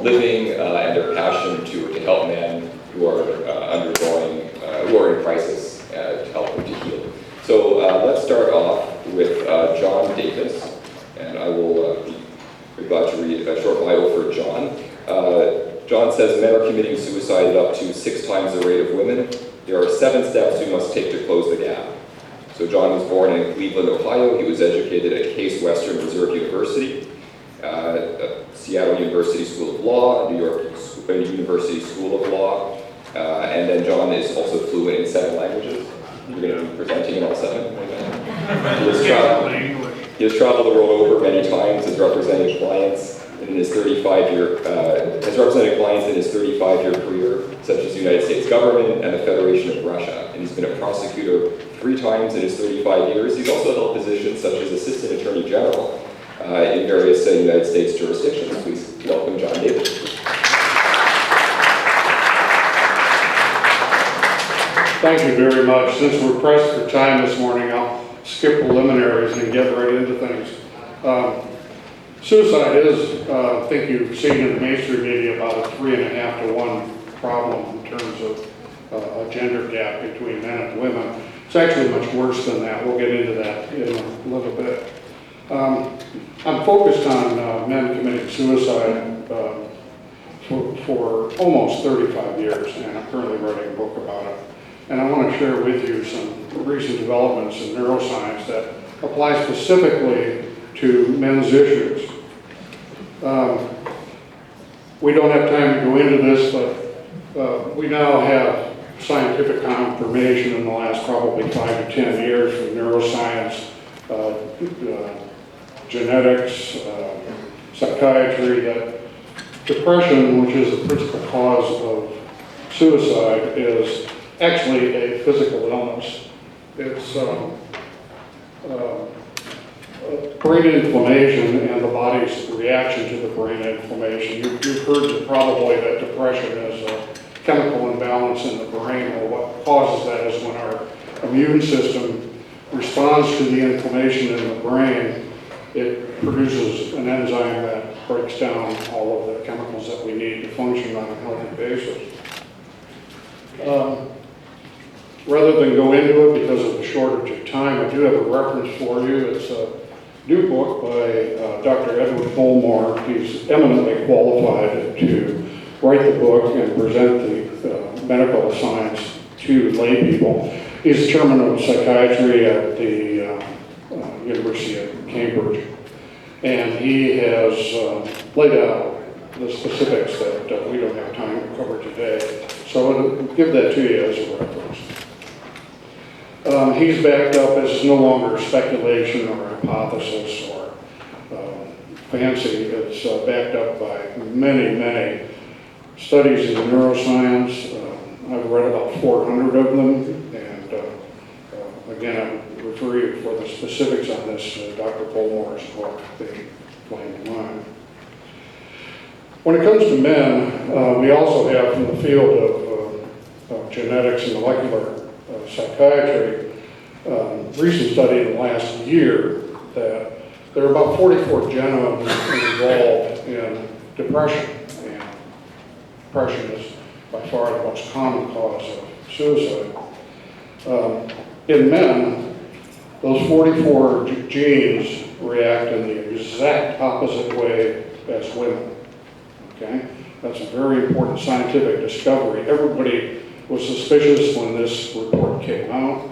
living and their passion to help men who are who are in crisis, to help them to heal. So let's start off with John Davis, and I will be glad to read a short bio for John. John says men are committing suicide at up to 6 times the rate of women. There are 7 steps we must take to close the gap. So John was born in Cleveland, Ohio. He was educated at Case Western Reserve University, Seattle University School of Law, New York University School of Law, and then John is also fluent in 7 languages. You're going to be presenting in all 7. He has traveled the world over many times, has represented clients in his 35-year career, such as the United States government and the Federation of Russia. And he's been a prosecutor 3 times in his 35 years. He's also held positions such as Assistant Attorney General in various United States jurisdictions. Please welcome John Davis. Thank you very much. Since we're pressed for time this morning, I'll skip preliminaries and get right into things. Suicide is, I think you've seen in the mainstream media, about a 3.5 to 1 problem in terms of a gender gap between men and women. It's actually much worse than that. We'll get into that in a little bit. I'm focused on men committing suicide for almost 35 years, and I'm currently writing a book about it. And I want to share with you some recent developments in neuroscience that apply specifically to men's issues. We don't have time to go into this, but we now have scientific confirmation in the last probably 5 to 10 years from neuroscience, genetics, psychiatry, that depression, which is the principal cause of suicide, is actually a physical illness. It's brain inflammation and the body's reaction to the brain inflammation. You've heard probably that depression is a chemical imbalance in the brain, or what causes that is when our immune system responds to the inflammation in the brain, it produces an enzyme that breaks down all of the chemicals that we need to function on a healthy basis. Rather than go into it because of the shortage of time, I do have a reference for you. It's a new book by Dr. Edward Fulmore. He's eminently qualified to write the book and present the medical science to lay people. He's chairman of psychiatry at the University of Cambridge, and he has laid out the specifics that we don't have time to cover today. So I'll give that to you as a reference. He's backed up. This is no longer speculation or hypothesis or fancy. It's backed up by many, many studies in neuroscience. I've read about 400 of them, and again, I refer you for the specifics on this, Dr. Fulmore's book, The Flame of Mind. When it comes to men, we also have from the field of genetics and molecular psychiatry, recent study in the last year that there are about 44 genomes involved in depression, and depression is by far the most common cause of suicide. In men, those 44 genes react in the exact opposite way as women. Okay? That's a very important scientific discovery. Everybody was suspicious when this report came out.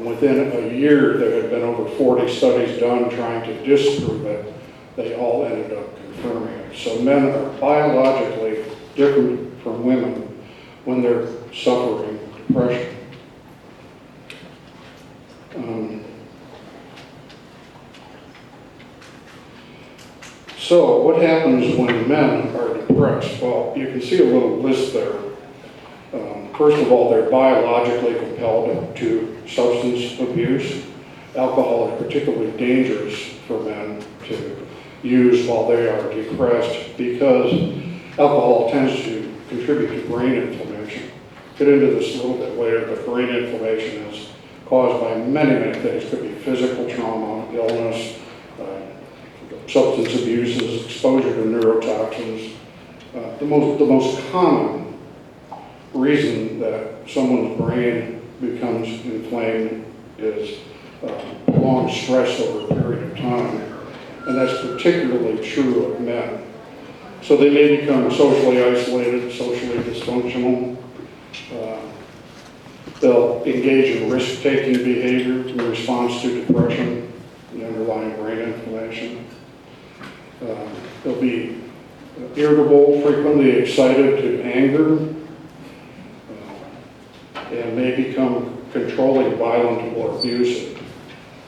Within a year, there had been over 40 studies done trying to disprove it. They all ended up confirming it. So men are biologically different from women when they're suffering depression. So what happens when men are depressed? Well, you can see a little list there. First of all, they're biologically compelled to substance abuse. Alcohol is particularly dangerous for men to use while they are depressed because alcohol tends to contribute to brain inflammation. Get into this a little bit later, but brain inflammation is caused by many, many things. It could be physical trauma, illness, substance abuses, exposure to neurotoxins, The most common reason that someone's brain becomes inflamed is long stress over a period of time, and that's particularly true of men. So they may become socially isolated, socially dysfunctional. They'll engage in risk-taking behavior in response to depression, the underlying brain inflammation. They'll be irritable, frequently excited to anger, and may become controlling, violent, or abusive.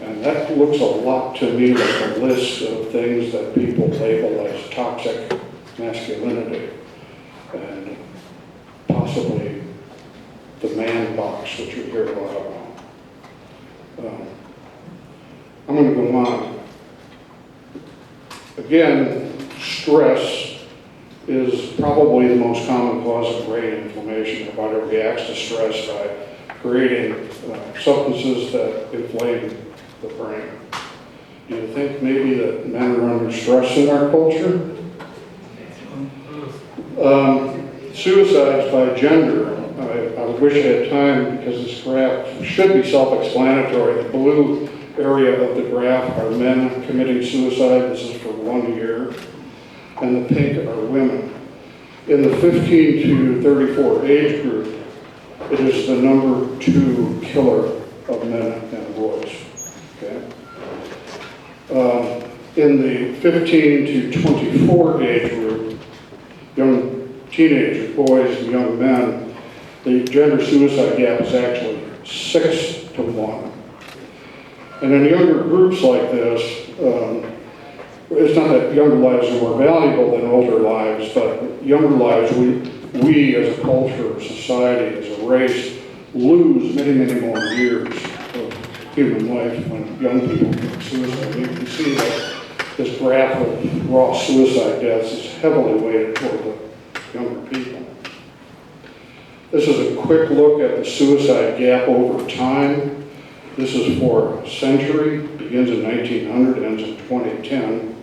And that looks a lot to me like a list of things that people label as toxic masculinity, and possibly the man box, which we hear a lot about. I'm going to go on. Again, stress is probably the most common cause of brain inflammation. The body reacts to stress by creating substances that inflame the brain. Do you think maybe that men are under stress in our culture? Suicides by gender. I wish I had time because this graph should be self-explanatory. The blue area of the graph are men committing suicide. This is for 1 year. And the pink are women. In the 15 to 34 age group, it is the number 2 killer of men and boys. Okay? In the 15 to 24 age group, young teenagers, boys and young men, the gender suicide gap is actually 6 to 1. And in younger groups like this, it's not that younger lives are more valuable than older lives, but younger lives, we as a culture, society, as a race, lose many, many more years of human life when young people commit suicide. You can see that this graph of raw suicide deaths is heavily weighted toward the younger people. This is a quick look at the suicide gap over time. This is for a century, begins in 1900, ends in 2010.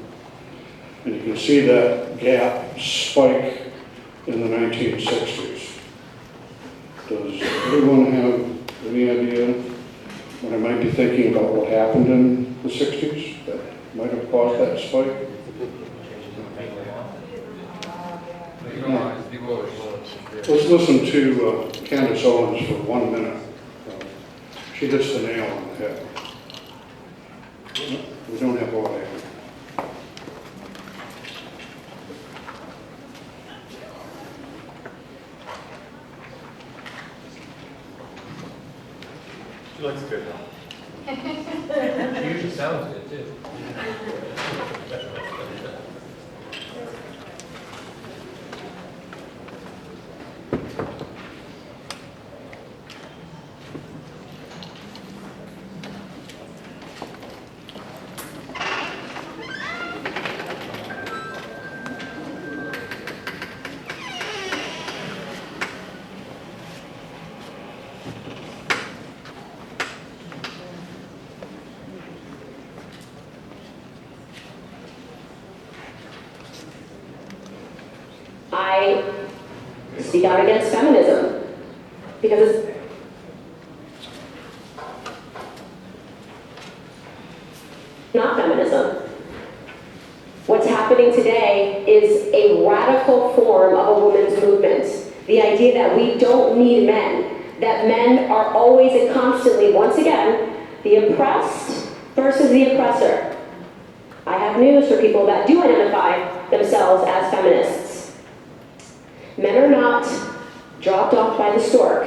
And you can see that gap spike in the 1960s. Does anyone have any idea what I might be thinking about what happened in the 60s that might have caused that spike? Let's listen to Candace Owens for 1 minute. She hits the nail on the head. We don't have audio. She looks good though. She usually sounds good too. I speak out against feminism because it's not feminism. What's happening today is a radical form of a women's movement. The idea that we don't need men, that men are always and constantly, once again, the oppressed versus the oppressor. I have news for people that do identify themselves as feminists. Men are not dropped off by the stork.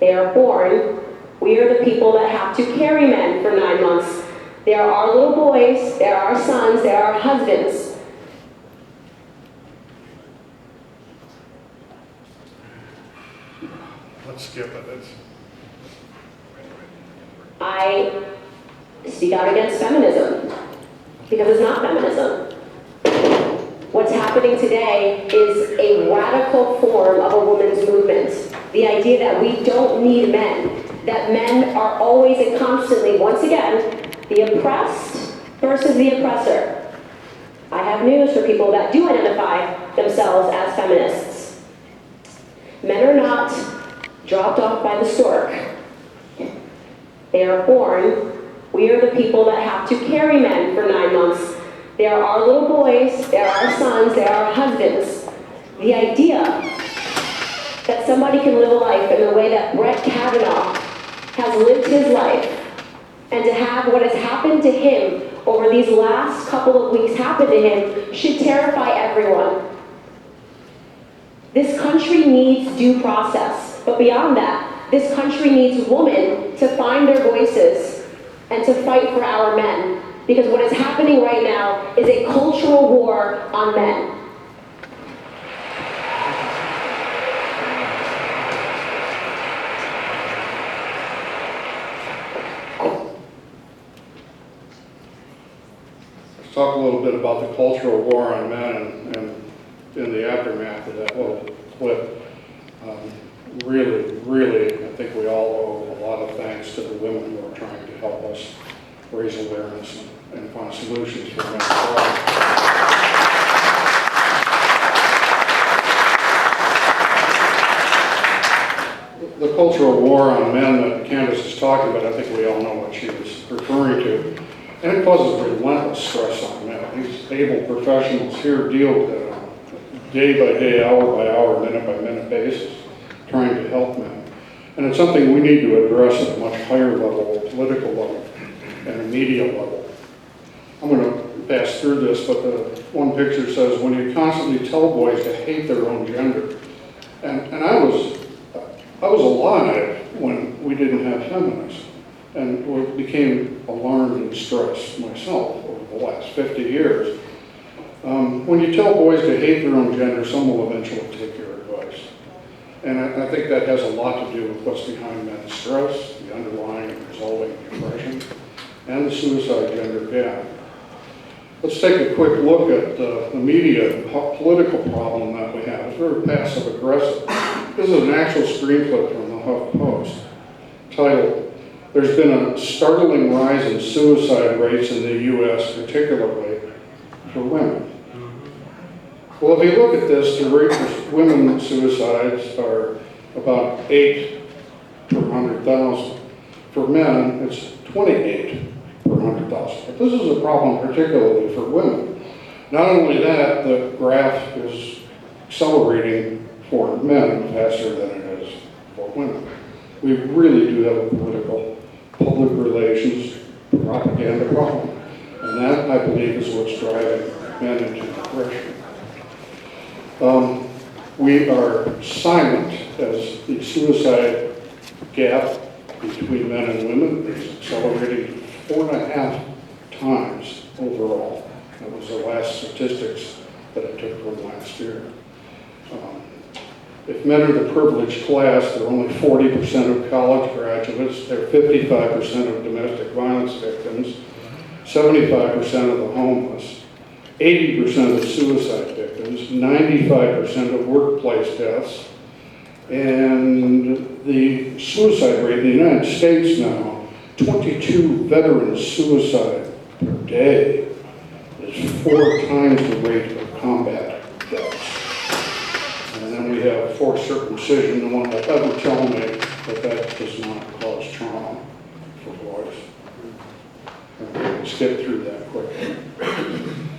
They are born. We are the people that have to carry men for 9 months. They are our little boys, they are our sons, they are our husbands. Let's skip it. I speak out against feminism because it's not feminism. What's happening today is a radical form of a women's movement. The idea that we don't need men, that men are always and constantly, once again, the oppressed versus the oppressor. I have news for people that do identify by the stork. They are born. We are the people that have to carry men for 9 months. They are our little boys, they are our sons, they are our husbands. The idea that somebody can live a life in the way that Brett Kavanaugh has lived his life, and to have what has happened to him over these last couple of weeks happen to him should terrify everyone. This country needs due process, but beyond that, this country needs women to find their voices and to fight for our men. Because what is happening right now is a cultural war on men. Let's talk a little bit about the cultural war on men and in the aftermath of that little clip. Really, I think we all owe a lot of thanks to the women who are trying to help us raise awareness and find solutions for men's problems. The cultural war on men that Candace is talking about, I think we all know what she was referring to. And it causes relentless stress on men. These able professionals here deal with it on a day by day, hour by hour, minute by minute basis, trying to help men. And it's something we need to address at a much higher level, a political level, and a media level. I'm going to pass through this, but the one picture says, when you constantly tell boys to hate their own gender. And I was alive when we didn't have feminism, and became alarmed and stressed myself over the last 50 years. When you tell boys to hate their own gender, some will eventually take your advice. And I think that has a lot to do with what's behind men's stress, the underlying and resolving depression, and the suicide gender gap. Let's take a quick look at the media political problem that we have. It's very passive aggressive. This is an actual screen clip from the HuffPost titled, "There's been a startling rise in suicide rates in the U.S., particularly for women." Well, if you look at this, the rate for women suicides are about 8 per 100,000. For men, it's 28 per 100,000. But this is a problem particularly for women. Not only that, the graph is accelerating for men faster than it is for women. We really do have a political, public relations, propaganda problem. And that, I believe, is what's driving men into depression. We are silent as the suicide gap between men and women is accelerating 4.5 times overall. That was the last statistics that I took from last year. If men are the privileged class, they're only 40% of college graduates, they're 55% of domestic violence victims, 75% of the homeless, 80% of suicide victims, 95% of workplace deaths, and the suicide rate in the United States now, 22 veteran suicide per day, is 4 times the rate of combat deaths. And then we have forced circumcision. No one will ever tell me that that does not cause trauma for boys. I'm going to skip through that quickly.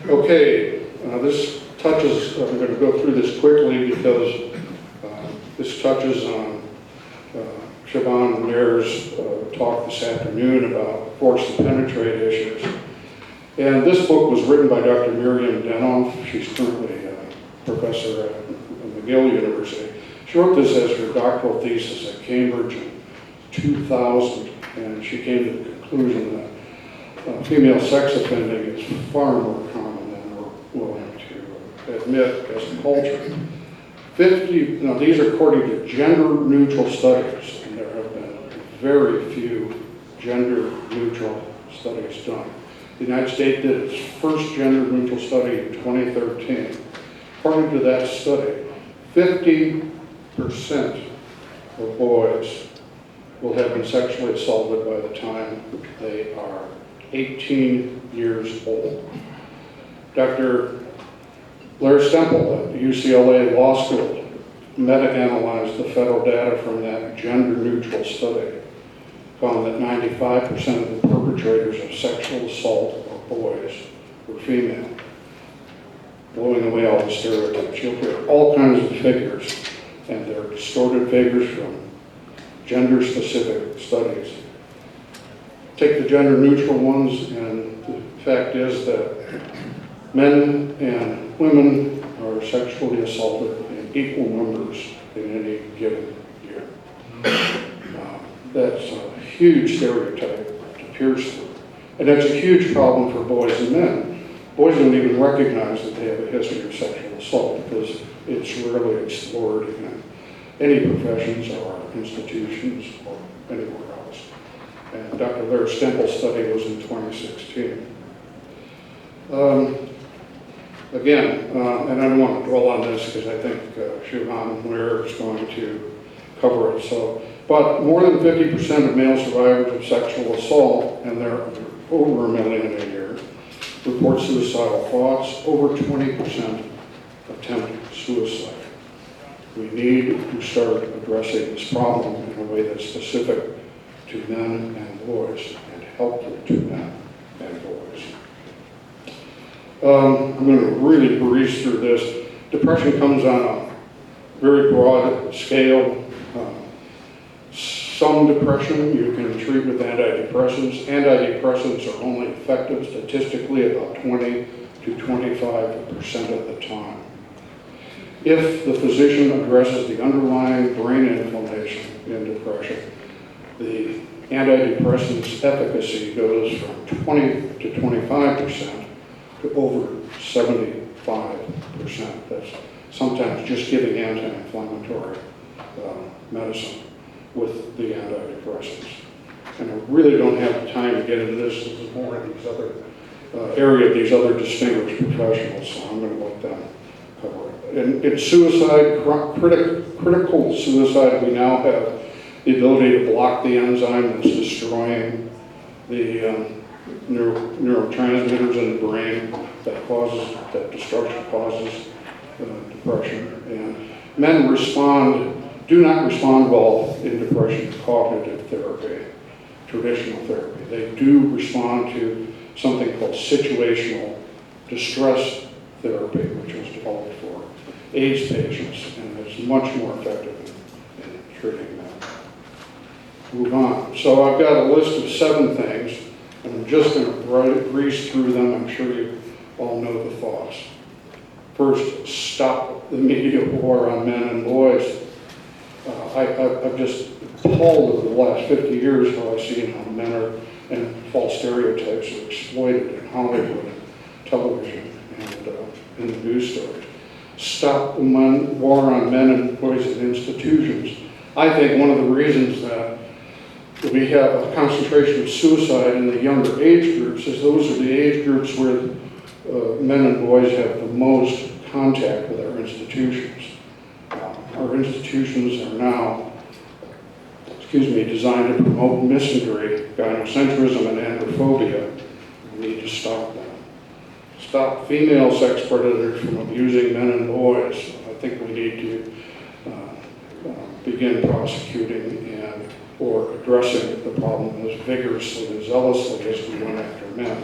Okay, this touches, I'm going to go through this quickly because this touches on Siobhan Maier's talk this afternoon about force to penetrate issues. And this book was written by Dr. Miriam Denoff. She's currently a professor at McGill University. She wrote this as her doctoral thesis at Cambridge in 2000, and she came to the conclusion that female sex offending is far more common than we're willing to admit as a culture. Now these are according to gender-neutral studies, and there have been very few gender-neutral studies done. The United States did its first gender-neutral study in 2013. According to that study, 50% of boys will have been sexually assaulted by the time they are 18 years old. Dr. Blair Stemple at UCLA Law School meta-analyzed the federal data from that gender-neutral study, found that 95% of the perpetrators of sexual assault of boys were female, blowing away all the stereotypes. You'll hear all kinds of figures, and they're distorted figures from gender-specific studies. Take the gender-neutral ones, and the fact is that men and women are sexually assaulted in equal numbers in any given year. That's a huge stereotype to pierce through. And that's a huge problem for boys and men. Boys don't even recognize that they have a history of sexual assault because it's rarely explored in any professions or institutions or anywhere else. And Dr. Laird Stempel's study was in 2016. Again, and I don't want to dwell on this because I think Siobhan Weir is going to cover it. But more than 50% of male survivors of sexual assault, and there are over 1 million a year, report suicidal thoughts. Over 20% attempt suicide. We need to start addressing this problem in a way that's specific to men and boys and helpful to men and boys. I'm going to really breeze through this. Depression comes on a very broad scale. Some depression you can treat with antidepressants. Antidepressants are only effective statistically about 20 to 25% of the time. If the physician addresses the underlying brain inflammation in depression, the antidepressant's efficacy goes from 20 to 25% to over 75%. That's sometimes just giving anti-inflammatory medicine with the antidepressants. And I really don't have the time to get into this. This is more in these other area of these other distinguished professionals, so I'm going to let them cover it. And in suicide, critical suicide, we now have the ability to block the enzyme that's destroying the neurotransmitters in the brain that destruction causes depression. And men do not respond well in depression to cognitive therapy, traditional therapy. They do respond to something called situational distress therapy, which was developed for AIDS patients, and is much more effective in treating them. Move on. So I've got a list of 7 things, and I'm just going to breeze through them. I'm sure you all know the thoughts. First, stop the media war on men and boys. I've just appalled over the last 50 years how I've seen how men and false stereotypes are exploited in Hollywood, television, and in the news stories. Stop the war on men and boys in institutions. I think one of the reasons that we have a concentration of suicide in the younger age groups is those are the age groups where men and boys have the most contact with our institutions. Our institutions are now, designed to promote misandry, gynocentrism, and androphobia. We need to stop them. Stop female sex predators from abusing men and boys. I think we need to begin prosecuting or addressing the problem as vigorously and zealously as we went after men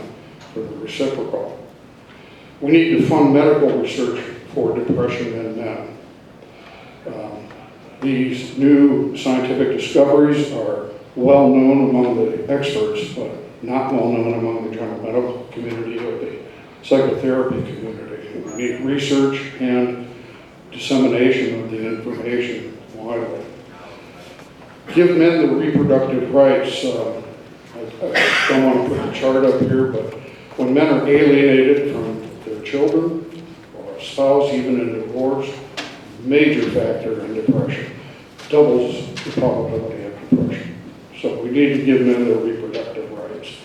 for the reciprocal. We need to fund medical research for depression in men. These new scientific discoveries are well known among the experts, but not well known among the general medical community or the psychotherapy community. We need research and dissemination of the information widely. Give men the reproductive rights. I don't want to put the chart up here, but when men are alienated from their children or a spouse, even in divorce, major factor in depression, doubles the probability of depression. So we need to give men their reproductive rights.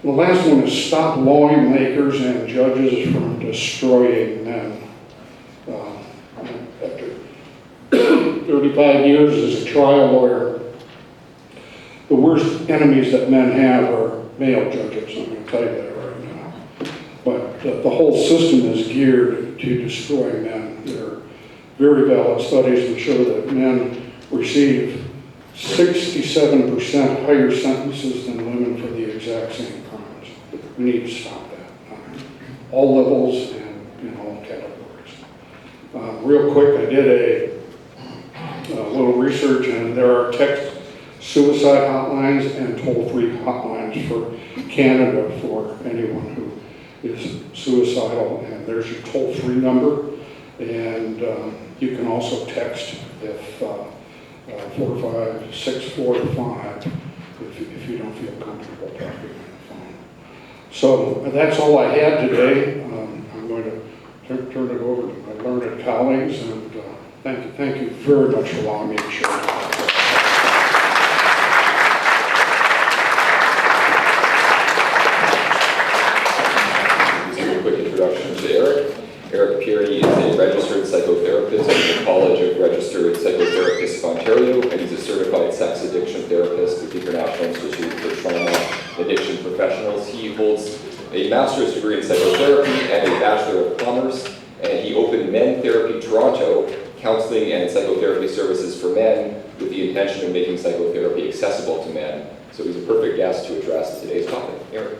The last one is stop lawmakers and judges from destroying men. After 35 years as a trial lawyer, the worst enemies that men have are male judges. I'm going to tell you that right now. But the whole system is geared to destroy men. They're very valid studies that show that men receive 67% higher sentences than women for the exact same crimes. We need to stop that on all levels and in all categories. Real quick, I did a little research, and there are text suicide hotlines and toll-free hotlines for Canada for anyone who is suicidal, and there's your toll-free number, and you can also text if 45645 if you don't feel comfortable talking on the phone. So that's all I had today. I'm going to turn it over to my learned colleagues, and thank you very much for allowing me to share that. Introduction to Eric. Eric Peary is a registered psychotherapist at the College of Registered Psychotherapists of Ontario, and he's a certified sex addiction therapist with the International Institute for Trauma and Addiction Professionals. He holds a master's degree in psychotherapy and a Bachelor of Commerce, and he opened Men Therapy Toronto, counseling and psychotherapy services for men with the intention of making psychotherapy accessible to men. So he's a perfect guest to address today's topic. Eric.